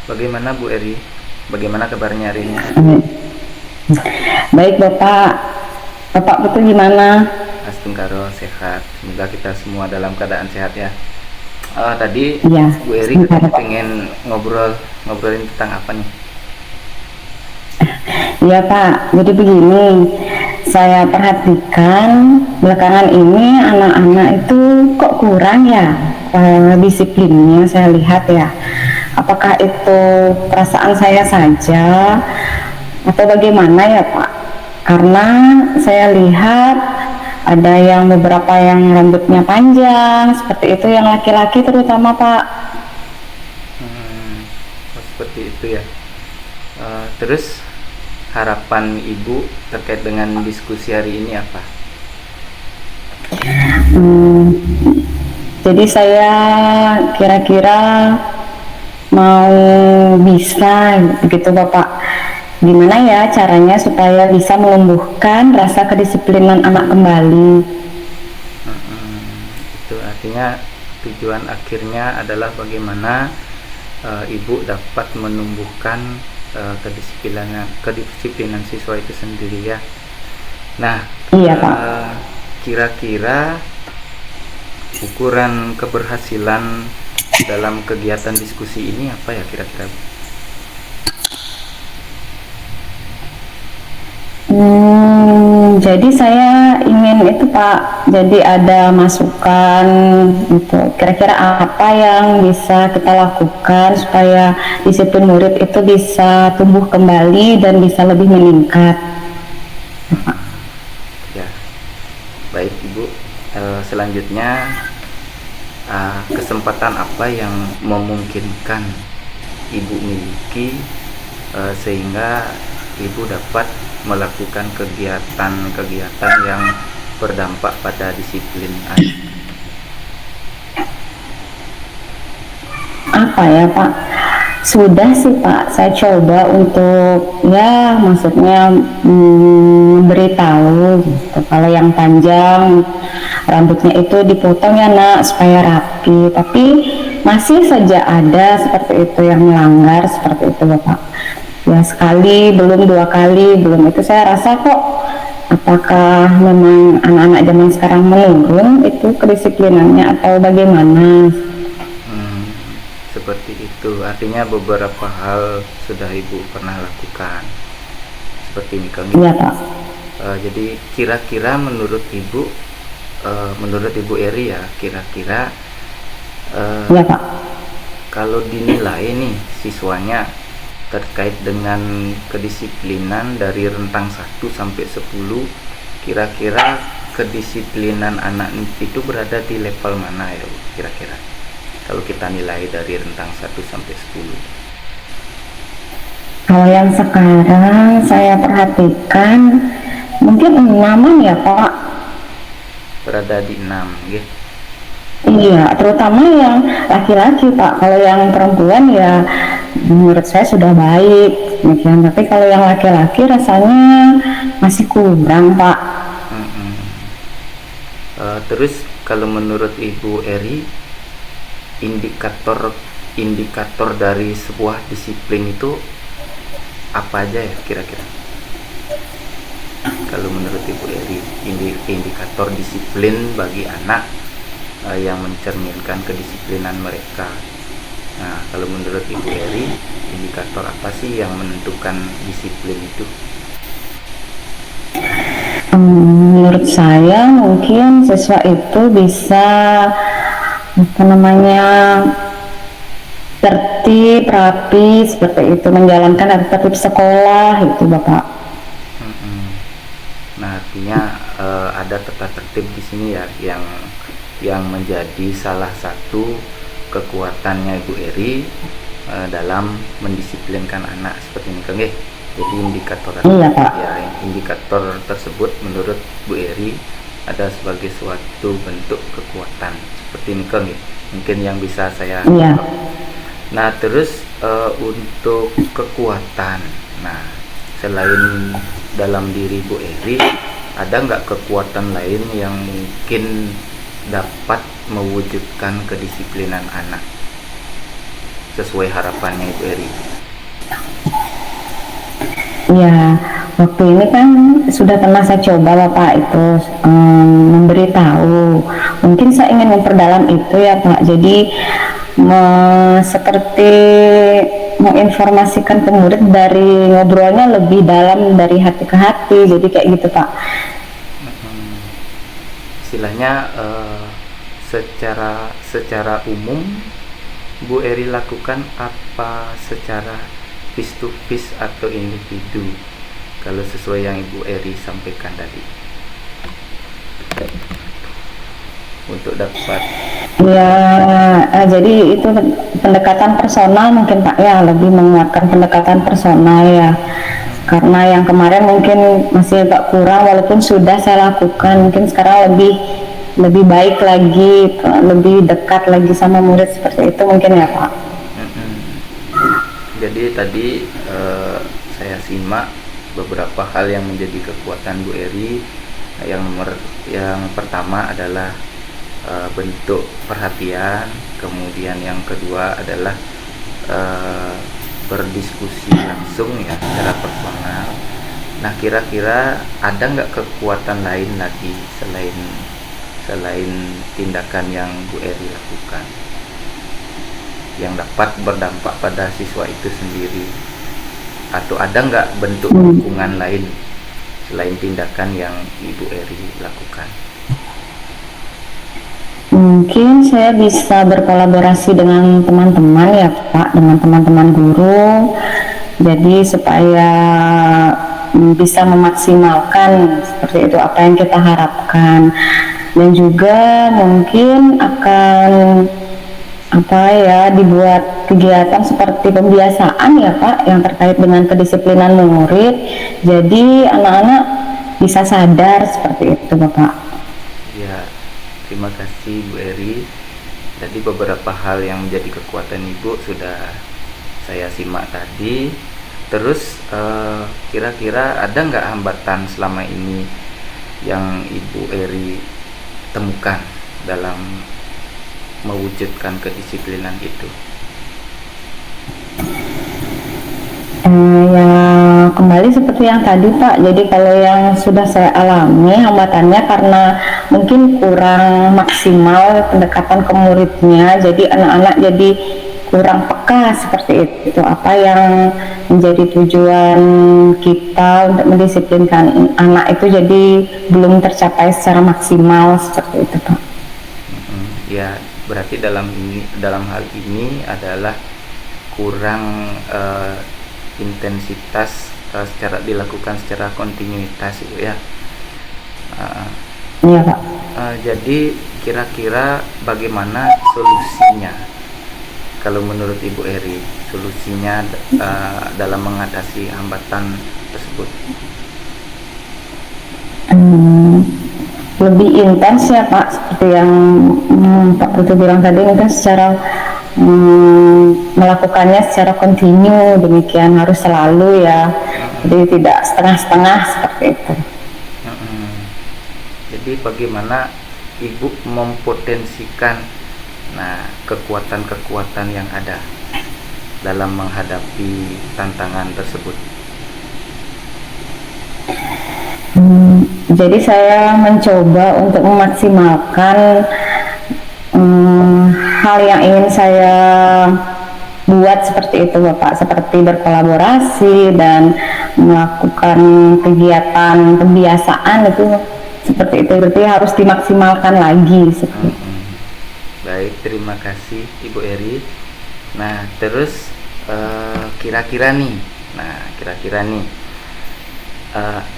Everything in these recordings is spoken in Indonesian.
Bagaimana Bu Eri? Bagaimana kabarnya hari ini? Baik Bapak, Bapak betul gimana? Astungkaro sehat. Semoga kita semua dalam keadaan sehat ya. Tadi Iya, Bu Eri sebentar katanya Pak. pengen ngobrolin tentang apa nih? Iya Pak, jadi begini, saya perhatikan belakangan ini anak-anak itu kok kurang ya disiplinnya saya lihat ya. Apakah itu perasaan saya saja atau bagaimana ya Pak? Karena saya lihat ada yang beberapa yang rambutnya panjang, seperti itu yang laki-laki terutama Pak. Seperti itu ya. Terus harapan Ibu terkait dengan diskusi hari ini apa? Jadi saya kira-kira mau bisa gitu Bapak. Gimana ya caranya supaya bisa menumbuhkan rasa kedisiplinan anak kembali? Itu artinya tujuan akhirnya adalah bagaimana Ibu dapat menumbuhkan kedisiplinan siswa itu sendiri ya. Nah, Iya Pak. kira-kira ukuran keberhasilan dalam kegiatan diskusi ini apa ya kira-kira? Jadi saya ingin itu Pak, jadi ada masukan gitu. Kira-kira apa yang bisa kita lakukan supaya disiplin murid itu bisa tumbuh kembali dan bisa lebih meningkat? Ya, baik Ibu. Selanjutnya kesempatan apa yang memungkinkan Ibu miliki sehingga Ibu dapat melakukan kegiatan-kegiatan yang berdampak pada disiplin anak. Apa ya Pak? Sudah sih Pak, saya coba untuk ya maksudnya beritahu gitu. Kalau yang panjang rambutnya itu dipotong ya nak supaya rapi, tapi masih saja ada seperti itu yang melanggar seperti itu Bapak. Ya sekali, belum dua kali, belum itu saya rasa kok apakah memang anak-anak zaman sekarang menurun itu kedisiplinannya atau bagaimana? Seperti itu, artinya beberapa hal sudah Ibu pernah lakukan seperti ini Kang. Iya Pak. Jadi kira-kira menurut Ibu Eri ya, kira-kira Iya Pak. kalau dinilai nih siswanya terkait dengan kedisiplinan dari rentang 1 sampai 10, kira-kira kedisiplinan anak itu berada di level mana ya Bu, kira-kira kalau kita nilai dari rentang 1 sampai 10? Kalau yang sekarang saya perhatikan mungkin 6 ya Pak. Berada di 6 gitu. Iya, terutama yang laki-laki Pak. Kalau yang perempuan ya menurut saya sudah baik demikian. Tapi kalau yang laki-laki rasanya masih kurang Pak. Terus kalau menurut Ibu Eri, indikator dari sebuah disiplin itu apa aja ya kira-kira? Kalau menurut Ibu Eri, indikator disiplin bagi anak yang mencerminkan kedisiplinan mereka. Nah, kalau menurut Ibu Eri, indikator apa sih yang menentukan disiplin itu? Menurut saya mungkin siswa itu bisa tertib, rapi seperti itu, menjalankan tertib sekolah itu Bapak. Nah, artinya ada tata tertib di sini ya yang menjadi salah satu kekuatannya Ibu Eri dalam mendisiplinkan anak seperti ini Kang. Jadi Iya Pak. Indikator tersebut menurut Bu Eri ada sebagai suatu bentuk kekuatan seperti ini Kang. Mungkin yang bisa saya Iya. Nah, terus untuk kekuatan, nah selain dalam diri Bu Eri, ada nggak kekuatan lain yang mungkin dapat mewujudkan kedisiplinan anak? sesuai harapannya Ibu Eri? Ya, waktu ini kan sudah pernah saya coba Bapak itu memberitahu. Mungkin saya ingin memperdalam itu ya Pak. Jadi seperti menginformasikan ke murid dari ngobrolnya lebih dalam dari hati ke hati. Jadi kayak gitu Pak. Istilahnya secara umum Bu Eri lakukan apa secara face to face atau individu, kalau sesuai yang Ibu Eri sampaikan tadi, untuk dapat ya jadi itu pendekatan personal mungkin Pak ya, lebih menguatkan pendekatan personal ya, karena yang kemarin mungkin masih agak kurang, walaupun sudah saya lakukan, mungkin sekarang lebih baik lagi, lebih dekat lagi sama murid, seperti itu mungkin ya Pak. Jadi tadi saya simak beberapa hal yang menjadi kekuatan Bu Eri. Yang pertama adalah bentuk perhatian, kemudian yang kedua adalah berdiskusi langsung ya secara personal. Nah, kira-kira ada nggak kekuatan lain lagi selain tindakan yang Bu Eri lakukan yang dapat berdampak pada siswa itu sendiri, atau ada nggak bentuk dukungan lain selain tindakan yang Ibu Eri lakukan? Mungkin saya bisa berkolaborasi dengan teman-teman ya Pak, dengan teman-teman guru, jadi supaya bisa memaksimalkan seperti itu apa yang kita harapkan, dan juga mungkin akan dibuat kegiatan seperti pembiasaan ya Pak yang terkait dengan kedisiplinan murid, jadi anak-anak bisa sadar seperti itu Bapak. Ya, terima kasih Bu Eri. Jadi beberapa hal yang menjadi kekuatan Ibu sudah saya simak tadi. Terus kira-kira ada nggak hambatan selama ini yang Ibu Eri temukan dalam mewujudkan kedisiplinan itu? Ya kembali seperti yang tadi Pak, jadi kalau yang sudah saya alami hambatannya karena mungkin kurang maksimal pendekatan ke muridnya, jadi anak-anak jadi kurang peka seperti itu, apa yang menjadi tujuan kita untuk mendisiplinkan anak itu jadi belum tercapai secara maksimal seperti itu Pak. Ya, berarti dalam hal ini adalah kurang intensitas dilakukan secara kontinuitas itu ya. Iya Pak. Jadi kira-kira bagaimana solusinya kalau menurut Ibu Eri, solusinya dalam mengatasi hambatan tersebut? Lebih intens ya Pak, seperti yang Pak Putu bilang tadi, mungkin secara melakukannya secara kontinu, demikian harus selalu ya, jadi tidak setengah-setengah seperti itu. Jadi bagaimana Ibu mempotensikan kekuatan-kekuatan yang ada dalam menghadapi tantangan tersebut? Jadi saya mencoba untuk memaksimalkan hal yang ingin saya buat seperti itu Bapak, seperti berkolaborasi dan melakukan kegiatan pembiasaan itu seperti itu, berarti harus dimaksimalkan lagi seperti itu. Baik, terima kasih Ibu Eri. Nah, terus kira-kira nih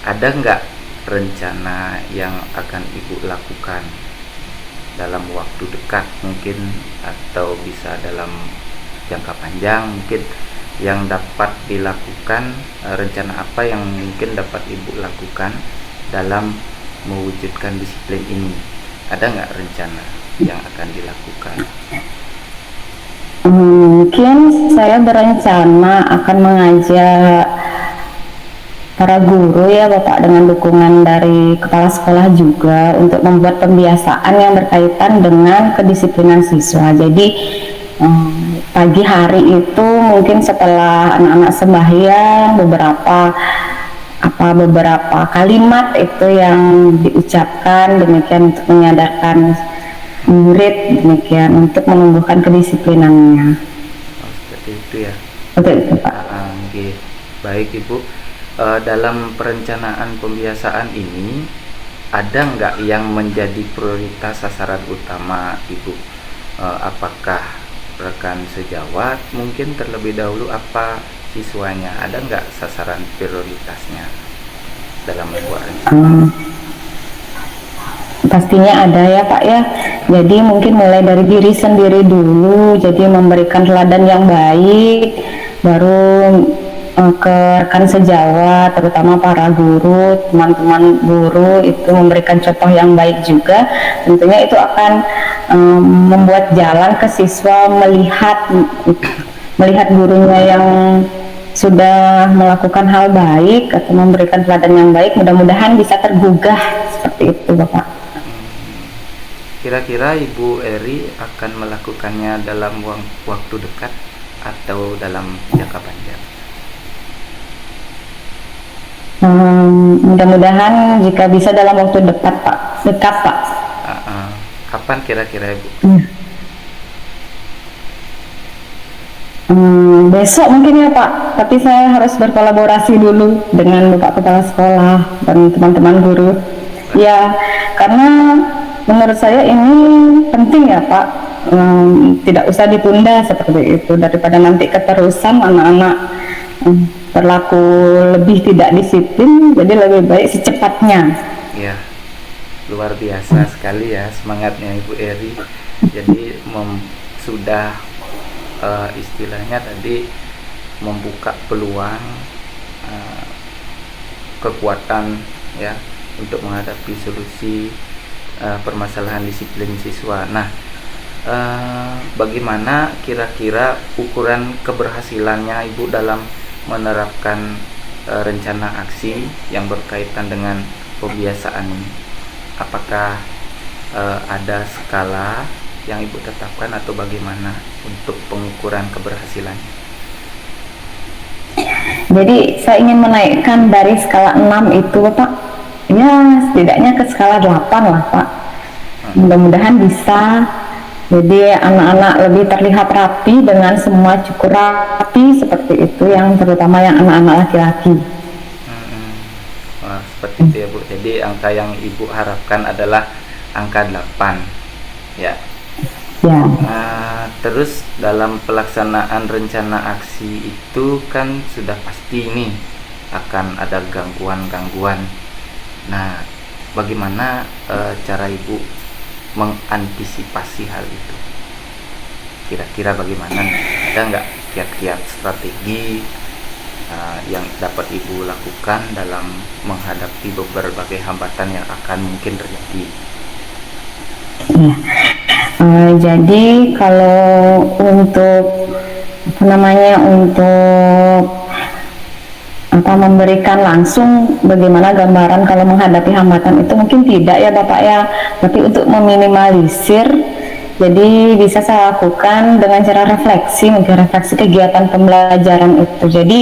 ada nggak rencana yang akan Ibu lakukan dalam waktu dekat mungkin, atau bisa dalam jangka panjang mungkin, yang dapat dilakukan? Rencana apa yang mungkin dapat Ibu lakukan dalam mewujudkan disiplin ini? Ada nggak rencana yang akan dilakukan? Mungkin saya berencana akan mengajak para guru ya Bapak, dengan dukungan dari kepala sekolah juga, untuk membuat pembiasaan yang berkaitan dengan kedisiplinan siswa. Jadi pagi hari itu mungkin setelah anak-anak sembahyang beberapa kalimat itu yang diucapkan demikian untuk menyadarkan murid, demikian untuk menumbuhkan kedisiplinannya. Seperti itu ya. Betul itu Pak. Oke. Baik Ibu, dalam perencanaan pembiasaan ini ada nggak yang menjadi prioritas sasaran utama Ibu? Apakah rekan sejawat mungkin terlebih dahulu, apa siswanya? Ada nggak sasaran prioritasnya dalam membuat rencana? Pastinya ada ya Pak ya. Jadi mungkin mulai dari diri sendiri dulu, jadi memberikan teladan yang baik, baru ke rekan sejawat, terutama para guru, teman-teman guru itu memberikan contoh yang baik juga. Tentunya itu akan membuat jalan ke siswa melihat gurunya yang sudah melakukan hal baik atau memberikan teladan yang baik, mudah-mudahan bisa tergugah seperti itu Bapak. Kira-kira Ibu Eri akan melakukannya dalam waktu dekat atau dalam jangka panjang? Mudah-mudahan jika bisa dalam waktu dekat Pak. Kapan kira-kira Ibu? Besok mungkin ya Pak, tapi saya harus berkolaborasi dulu dengan Bapak Kepala Sekolah dan teman-teman guru. Ya, karena menurut saya ini penting ya Pak, tidak usah ditunda seperti itu, daripada nanti keterusan anak-anak berlaku lebih tidak disiplin, jadi lebih baik secepatnya. Ya, luar biasa sekali ya semangatnya Ibu Eri. Jadi sudah istilahnya tadi membuka peluang, kekuatan ya untuk menghadapi solusi permasalahan disiplin siswa. Nah, bagaimana kira-kira ukuran keberhasilannya Ibu dalam menerapkan rencana aksi yang berkaitan dengan pembiasaan ini? Apakah ada skala yang Ibu tetapkan atau bagaimana untuk pengukuran keberhasilannya? Jadi saya ingin menaikkan dari skala 6 itu Pak, ya setidaknya ke skala 8 lah Pak. Mudah-mudahan bisa. Jadi anak-anak lebih terlihat rapi dengan semua cukur rapi seperti itu, yang terutama yang anak-anak laki-laki. Wah, seperti itu ya Bu. Jadi angka yang Ibu harapkan adalah angka 8 ya. Ya. Terus dalam pelaksanaan rencana aksi itu kan sudah pasti nih akan ada gangguan-gangguan. Nah, bagaimana cara Ibu mengantisipasi hal itu? Kira-kira bagaimana? Ada nggak kiat-kiat strategi yang dapat Ibu lakukan dalam menghadapi berbagai hambatan yang akan mungkin terjadi? Ya. Jadi kalau untuk memberikan langsung bagaimana gambaran kalau menghadapi hambatan itu mungkin tidak ya Bapak ya, tapi untuk meminimalisir, jadi bisa saya lakukan dengan cara refleksi kegiatan pembelajaran itu. Jadi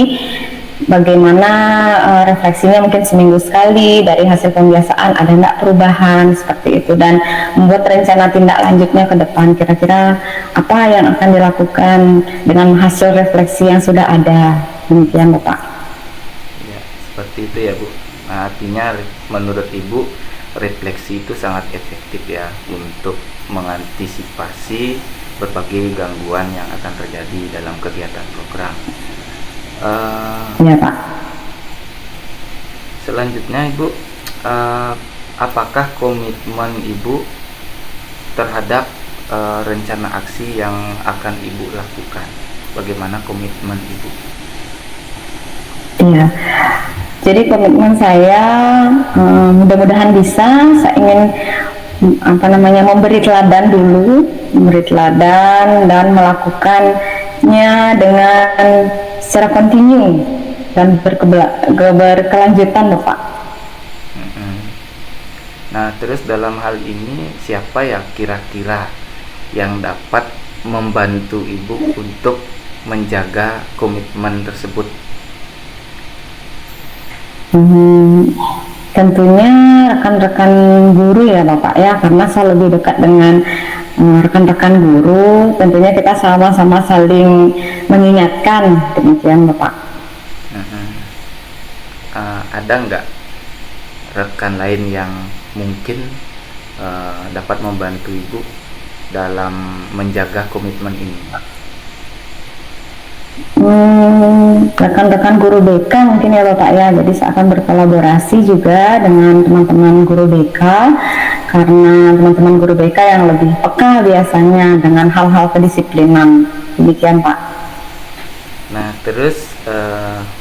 bagaimana refleksinya mungkin seminggu sekali dari hasil pembiasaan, ada nggak perubahan seperti itu, dan membuat rencana tindak lanjutnya ke depan, kira-kira apa yang akan dilakukan dengan hasil refleksi yang sudah ada. Demikian Bapak. Ya, seperti itu ya Bu. Nah, artinya menurut Ibu refleksi itu sangat efektif ya untuk mengantisipasi berbagai gangguan yang akan terjadi dalam kegiatan program. Ya Pak. Selanjutnya Ibu, apakah komitmen Ibu terhadap rencana aksi yang akan Ibu lakukan? Bagaimana komitmen Ibu? Iya. Jadi komitmen saya mudah-mudahan bisa. Saya ingin memberi teladan dulu, dan melakukannya dengan secara kontinu dan berkelanjutan Bapak. Nah, terus dalam hal ini siapa ya kira-kira yang dapat membantu Ibu untuk menjaga komitmen tersebut? Tentunya rekan-rekan guru ya Bapak ya, karena saya lebih dekat dengan rekan-rekan guru, tentunya kita sama-sama saling mengingatkan, demikian Bapak. Ada nggak rekan lain yang mungkin dapat membantu Ibu dalam menjaga komitmen ini? Rekan-rekan guru BK mungkin ya Bapak ya, jadi saya akan berkolaborasi juga dengan teman-teman guru BK, karena teman-teman guru BK yang lebih peka biasanya dengan hal-hal kedisiplinan, demikian Pak. Nah, terus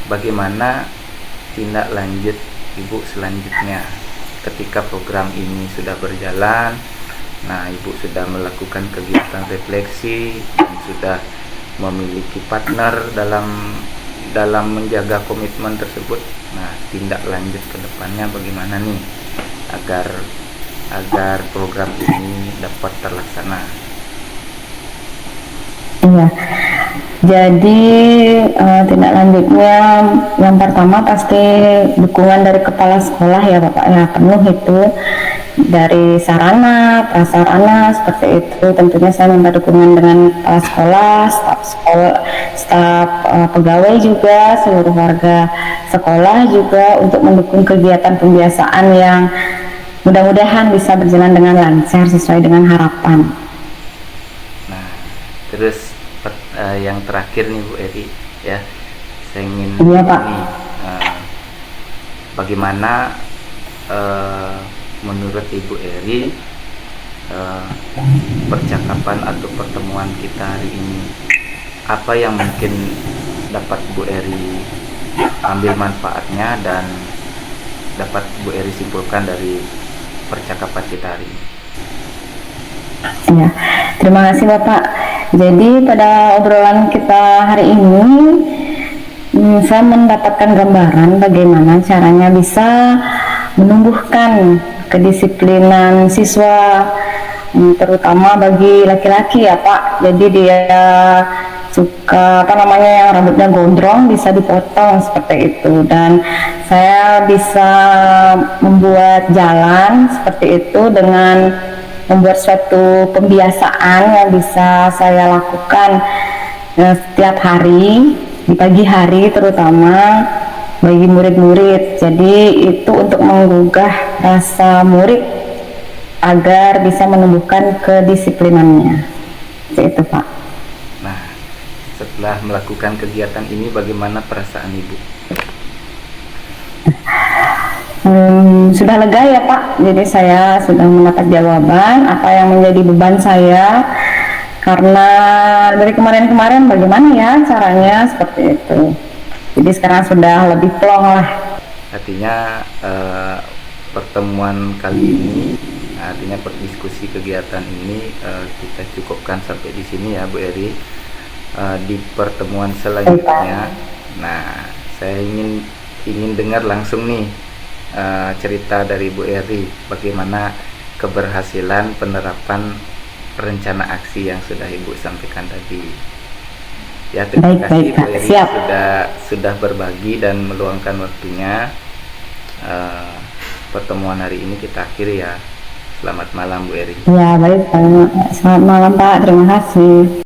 bagaimana tindak lanjut Ibu selanjutnya ketika program ini sudah berjalan? Nah, Ibu sudah melakukan kegiatan refleksi dan sudah memiliki partner dalam menjaga komitmen tersebut. Nah, tindak lanjut ke depannya bagaimana nih agar program ini dapat terlaksana? Iya, jadi tindak lanjutnya yang pertama pasti dukungan dari kepala sekolah ya Bapak ya, penuh itu dari sarana, prasarana seperti itu. Tentunya saya minta dukungan dengan kepala sekolah, staf pegawai juga, seluruh warga sekolah juga untuk mendukung kegiatan pembiasaan yang mudah-mudahan bisa berjalan dengan lancar sesuai dengan harapan. Nah, terus yang terakhir nih Bu Eri ya, saya ingin bagaimana menurut Ibu Eri percakapan atau pertemuan kita hari ini, apa yang mungkin dapat Bu Eri ambil manfaatnya dan dapat Bu Eri simpulkan dari percakapan kita hari ini? Ya, terima kasih Bapak. Jadi pada obrolan kita hari ini saya mendapatkan gambaran bagaimana caranya bisa menumbuhkan kedisiplinan siswa, terutama bagi laki-laki ya Pak. Jadi dia suka yang rambutnya gondrong bisa dipotong seperti itu, dan saya bisa membuat jalan seperti itu dengan membuat suatu pembiasaan yang bisa saya lakukan setiap hari di pagi hari, terutama bagi murid-murid. Jadi itu untuk menggugah rasa murid agar bisa menumbuhkan kedisiplinannya. Seperti itu Pak. Nah, setelah melakukan kegiatan ini bagaimana perasaan Ibu? Sudah lega ya Pak, jadi saya sudah mendapat jawaban apa yang menjadi beban saya, karena dari kemarin-kemarin bagaimana ya caranya seperti itu. Jadi sekarang sudah lebih plong lah. Artinya pertemuan kali ini, artinya berdiskusi kegiatan ini kita cukupkan sampai di sini ya Bu Eri. Di pertemuan selanjutnya, nah saya ingin dengar langsung nih cerita dari Bu Eri bagaimana keberhasilan penerapan rencana aksi yang sudah Ibu sampaikan tadi. Ya, terima kasih Bu Eri sudah berbagi dan meluangkan waktunya. Pertemuan hari ini kita akhiri ya. Selamat malam Bu Eri. Ya baik, selamat malam Pak, terima kasih.